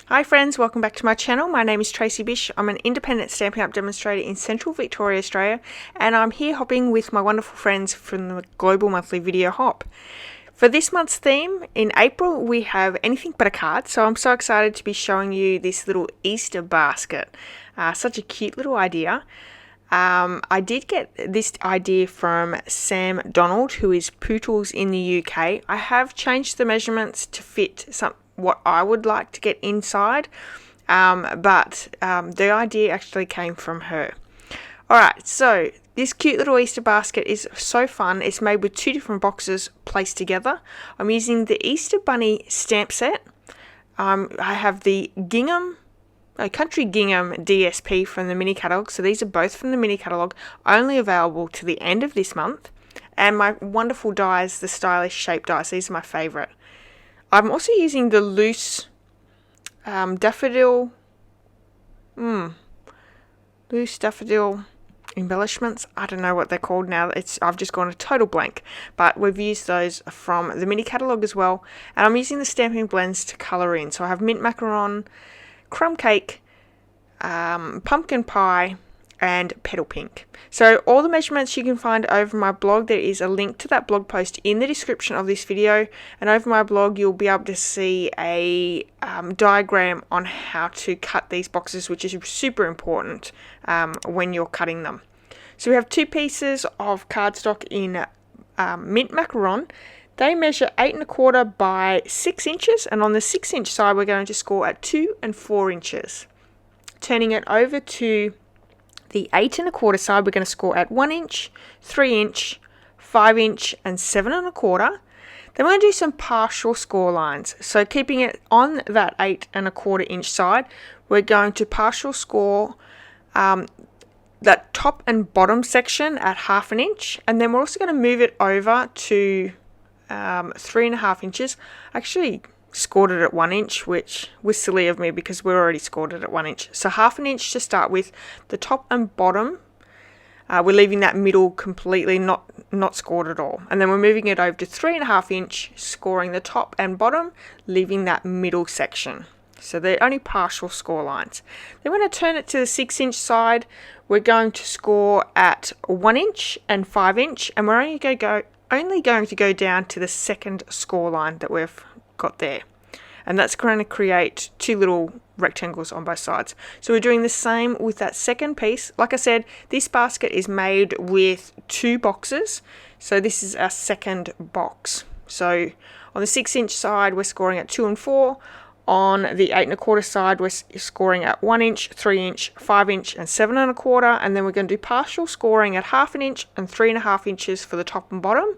Hi friends, welcome back to my channel. My name is Tracy Bish. I'm an independent Stampin' Up! Demonstrator in Central Victoria, Australia, and I'm here hopping with my wonderful friends from the Global Monthly Video Hop. For this month's theme, in April, we have anything but a card, so I'm so excited to be showing you this little Easter basket. Such a cute little idea. I did get this idea from Sam Donald, who is Pootles in the UK. I have changed the measurements to fit what I would like to get inside, but the idea actually came from her. Alright, so this cute little Easter basket is so fun. It's made with two different boxes placed together. I'm using the Easter Bunny stamp set. I have the Country Gingham DSP from the mini catalogue. So these are both from the mini catalogue, only available to the end of this month. And my wonderful dies, the stylish shape dies. These are my favourite. I'm also using the loose daffodil embellishments. I don't know what they're called now. I've just gone a total blank, but we've used those from the mini catalogue as well. And I'm using the stamping blends to colour in. So I have mint macaron, crumb cake, pumpkin pie, and petal pink. So all the measurements you can find over my blog. There is a link to that blog post in the description of this video, and over my blog you'll be able to see a diagram on how to cut these boxes, which is super important when you're cutting them. So we have two pieces of cardstock in mint macaron. They measure 8 1/4 by 6 inches, and on the 6-inch side we're going to score at 2 and 4 inches. Turning it over to the 8 1/4 side, we're going to score at 1 inch, 3 inch, 5 inch, and 7 1/4. Then we're going to do some partial score lines. So keeping it on that 8 1/4 inch side, we're going to partial score that top and bottom section at 1/2 inch, and then we're also going to move it over to 3 1/2 inches. Actually scored it at 1 inch, which was silly of me because we're already scored it at 1 inch. So 1/2 inch to start with. The top and bottom, we're leaving that middle completely not scored at all, and then we're moving it over to 3 1/2 inch, scoring the top and bottom, leaving that middle section. So they're only partial score lines. Then we're going to turn it to the 6-inch side. We're going to score at 1 inch and 5 inch, and we're only going to go down to the second score line that we've got there, and that's going to create two little rectangles on both sides. So we're doing the same with that second piece. Like I said, this basket is made with two boxes, so this is our second box. So on the 6-inch side we're scoring at 2 and 4. On the 8 1/4 side we're scoring at 1 inch, 3 inch, 5 inch, and 7 1/4, and then we're going to do partial scoring at 1/2 inch and 3 1/2 inches for the top and bottom.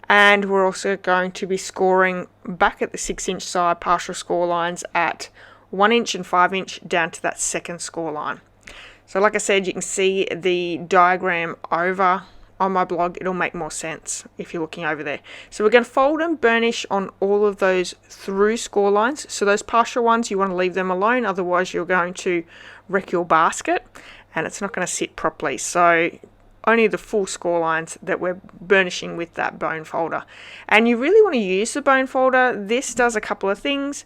And we're also going to be scoring back at the 6-inch side, partial score lines at 1 inch and 5 inch down to that second score line. So like I said, you can see the diagram over on my blog. It'll make more sense if you're looking over there. So we're going to fold and burnish on all of those through score lines. So those partial ones, you want to leave them alone, otherwise you're going to wreck your basket and it's not going to sit properly. So only the full score lines that we're burnishing with that bone folder. And you really want to use the bone folder. This does a couple of things.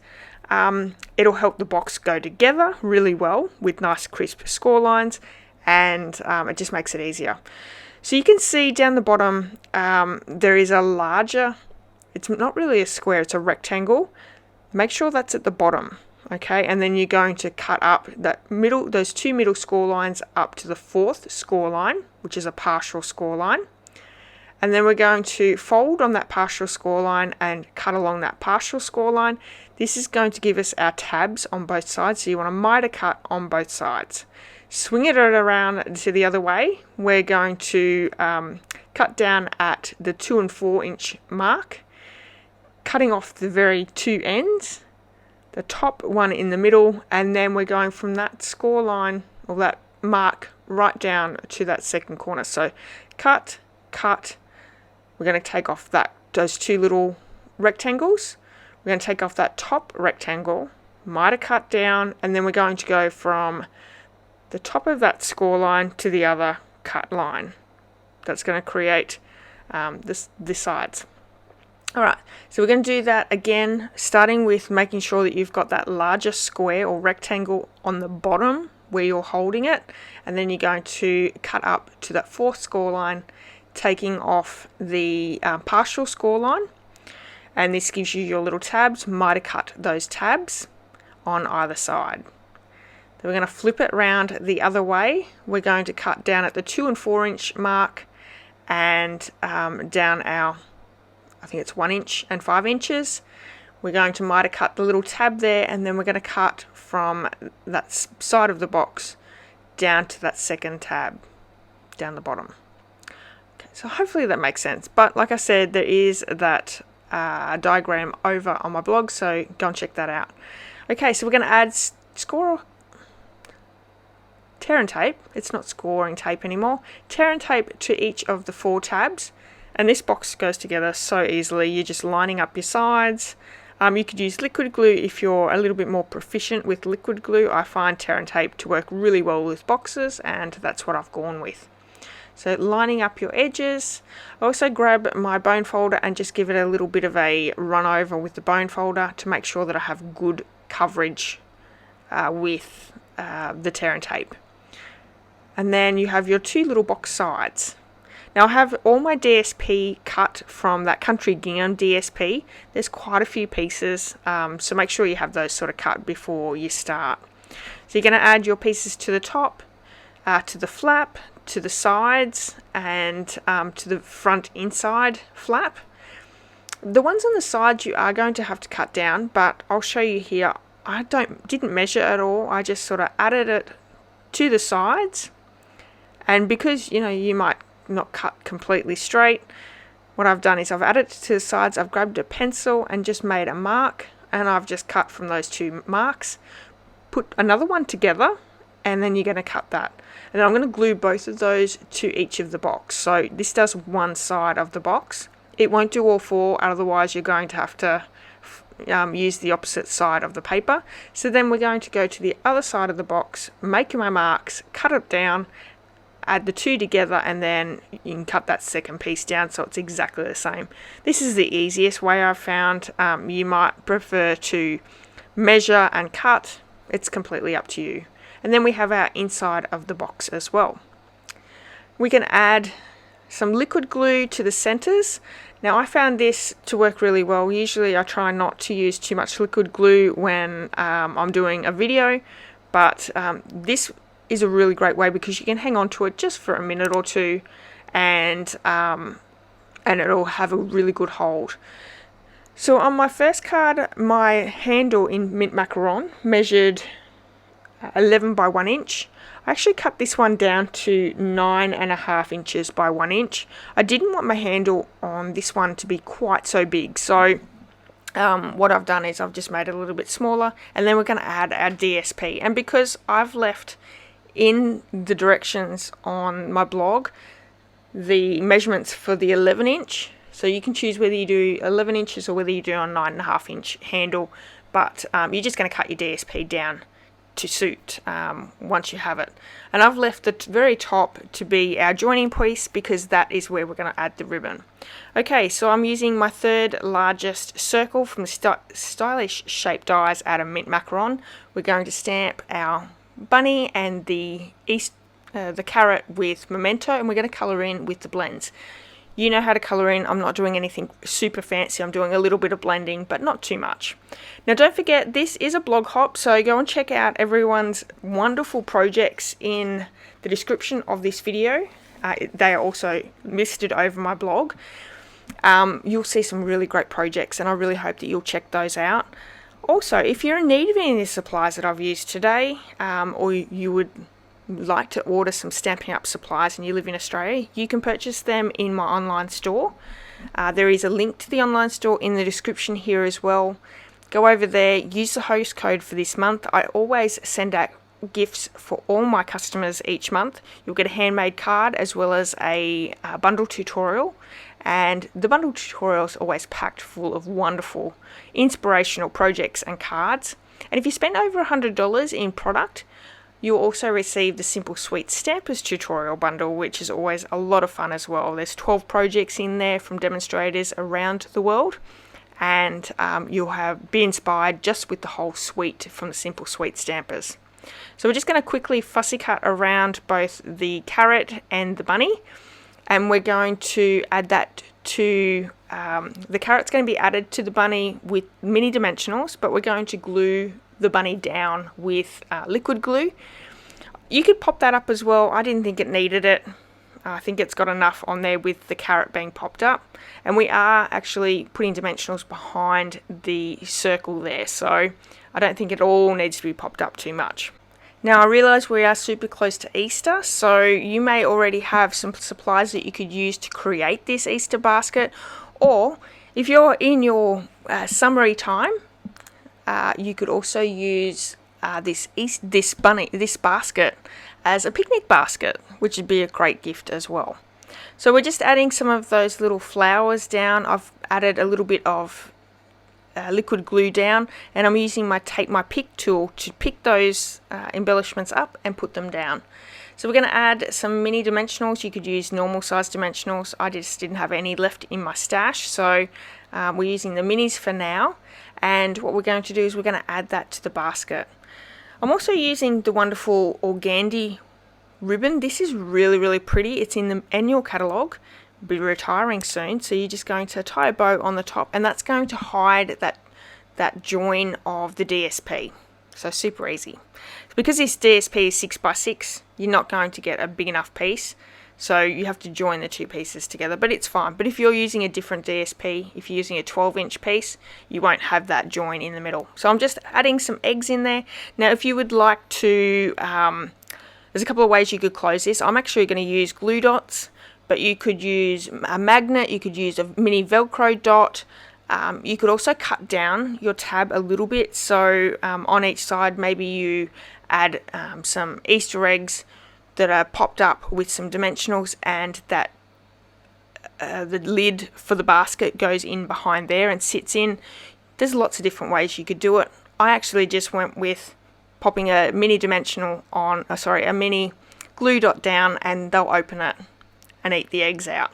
It'll help the box go together really well with nice crisp score lines, and it just makes it easier. So you can see down the bottom there is a larger, it's not really a square, it's a rectangle. Make sure that's at the bottom. Okay, and then you're going to cut up that middle, those two middle score lines up to the 4th score line, which is a partial score line. And then we're going to fold on that partial score line and cut along that partial score line. This is going to give us our tabs on both sides, so you want to miter cut on both sides. Swing it around to the other way. We're going to cut down at the 2 and 4 inch mark, cutting off the very two ends, the top one in the middle, and then we're going from that score line or that mark right down to that second corner. So cut, we're going to take off those two little rectangles, we're going to take off that top rectangle, miter cut down, and then we're going to go from the top of that score line to the other cut line. That's going to create the sides. Alright, so we're going to do that again, starting with making sure that you've got that larger square or rectangle on the bottom where you're holding it, and then you're going to cut up to that fourth score line, taking off the partial score line, and this gives you your little tabs. Might have cut those tabs on either side. Then we're going to flip it around the other way. We're going to cut down at the 2 and 4 inch mark and down our, I think it's 1 inch and 5 inches. We're going to miter cut the little tab there, and then we're going to cut from that side of the box down to that second tab down the bottom. Okay, so hopefully that makes sense. But like I said, there is that diagram over on my blog, so go and check that out. Okay, so we're going to add tear and tape. It's not scoring tape anymore. Tear and tape to each of the 4 tabs. And this box goes together so easily. You're just lining up your sides. You could use liquid glue if you're a little bit more proficient with liquid glue. I find tear and tape to work really well with boxes, and that's what I've gone with. So lining up your edges. I also grab my bone folder and just give it a little bit of a run over with the bone folder to make sure that I have good coverage with the tear and tape. And then you have your 2 little box sides. Now I have all my DSP cut from that country gingham DSP. There's quite a few pieces, so make sure you have those sort of cut before you start. So you're going to add your pieces to the top, to the flap, to the sides, and to the front inside flap. The ones on the sides you are going to have to cut down, but I'll show you here. I didn't measure at all. I just sort of added it to the sides, and because you might not cut completely straight, what I've done is I've added it to the sides. I've grabbed a pencil and just made a mark, and I've just cut from those 2 marks, put another one together, and then you're going to cut that. And then I'm going to glue both of those to each of the box. So this does one side of the box. It won't do all 4, otherwise you're going to have to use the opposite side of the paper. So then we're going to go to the other side of the box, make my marks, cut it down, add the 2 together, and then you can cut that second piece down so it's exactly the same. This is the easiest way I've found. You might prefer to measure and cut. It's completely up to you. And then we have our inside of the box as well. We can add some liquid glue to the centers. Now I found this to work really well. Usually I try not to use too much liquid glue when I'm doing a video, but this is a really great way because you can hang on to it just for a minute or 2, and it'll have a really good hold. So on my first card, my handle in mint macaron measured 11 by 1 inch. I actually cut this one down to 9.5 inches by 1 inch. I didn't want my handle on this one to be quite so big, so what I've done is I've just made it a little bit smaller, and then we're going to add our DSP. And because I've left in the directions on my blog the measurements for the 11 inch, so you can choose whether you do 11 inches or whether you do a 9.5 inch handle, but you're just going to cut your DSP down to suit once you have it. And I've left the very top to be our joining piece because that is where we're going to add the ribbon. Okay, so I'm using my 3rd largest circle from the Stylish Shape Dies out of Mint Macaron. We're going to stamp our bunny and the carrot with Memento, and we're going to colour in with the blends. You know how to colour in. I'm not doing anything super fancy. I'm doing a little bit of blending, but not too much. Now don't forget, this is a blog hop, so go and check out everyone's wonderful projects in the description of this video. They are also listed over my blog. You'll see some really great projects, and I really hope that you'll check those out. Also, if you're in need of any of the supplies that I've used today, or you would like to order some Stampin' Up supplies and you live in Australia, you can purchase them in my online store. There is a link to the online store in the description here as well. Go over there, use the host code for this month. I always send out gifts for all my customers each month. You'll get a handmade card as well as a bundle tutorial, and the bundle tutorial is always packed full of wonderful inspirational projects and cards. And if you spend over $100 in product, You'll also receive the Simple Sweet Stampers tutorial bundle, which is always a lot of fun as well. There's 12 projects in there from demonstrators around the world, and you'll be inspired just with the whole suite from the Simple Sweet Stampers. So we're just going to quickly fussy cut around both the carrot and the bunny, and we're going to add that to the carrot's going to be added to the bunny with mini dimensionals, but we're going to glue the bunny down with liquid glue. You could pop that up as well. I didn't think it needed it. I think it's got enough on there with the carrot being popped up, and we are actually putting dimensionals behind the circle there, so I don't think it all needs to be popped up too much. Now I realise we are super close to Easter, so you may already have some supplies that you could use to create this Easter basket, or if you're in your summery time, you could also use this basket as a picnic basket, which would be a great gift as well. So we're just adding some of those little flowers down. I've added a little bit of liquid glue down, and I'm using my pick tool to pick those embellishments up and put them down. So we're going to add some mini dimensionals. You could use normal size dimensionals. I just didn't have any left in my stash, so we're using the minis for now. And what we're going to do is we're going to add that to the basket. I'm also using the wonderful organdy ribbon. This is really, really pretty. It's in the annual catalogue. It'll be retiring soon, so you're just going to tie a bow on the top, and that's going to hide that join of the DSP. So super easy. Because this DSP is 6x6, you're not going to get a big enough piece, so you have to join the two pieces together, but it's fine. But if you're using a different DSP, if you're using a 12-inch piece, you won't have that join in the middle. So I'm just adding some eggs in there. Now if you would like to, there's a couple of ways you could close this. I'm actually going to use glue dots, but you could use a magnet, you could use a mini Velcro dot. You could also cut down your tab a little bit, so on each side maybe you add some Easter eggs that are popped up with some dimensionals, and that the lid for the basket goes in behind there and sits in. There's lots of different ways you could do it. I actually just went with popping a mini dimensional on, a mini glue dot down, and they'll open it and eat the eggs out.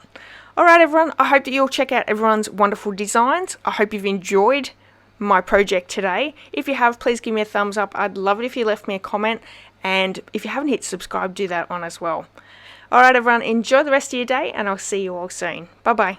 Alright everyone, I hope that you'll check out everyone's wonderful designs. I hope you've enjoyed my project today. If you have, please give me a thumbs up. I'd love it if you left me a comment, and if you haven't hit subscribe, do that on as well. Alright everyone, enjoy the rest of your day, and I'll see you all soon. Bye bye.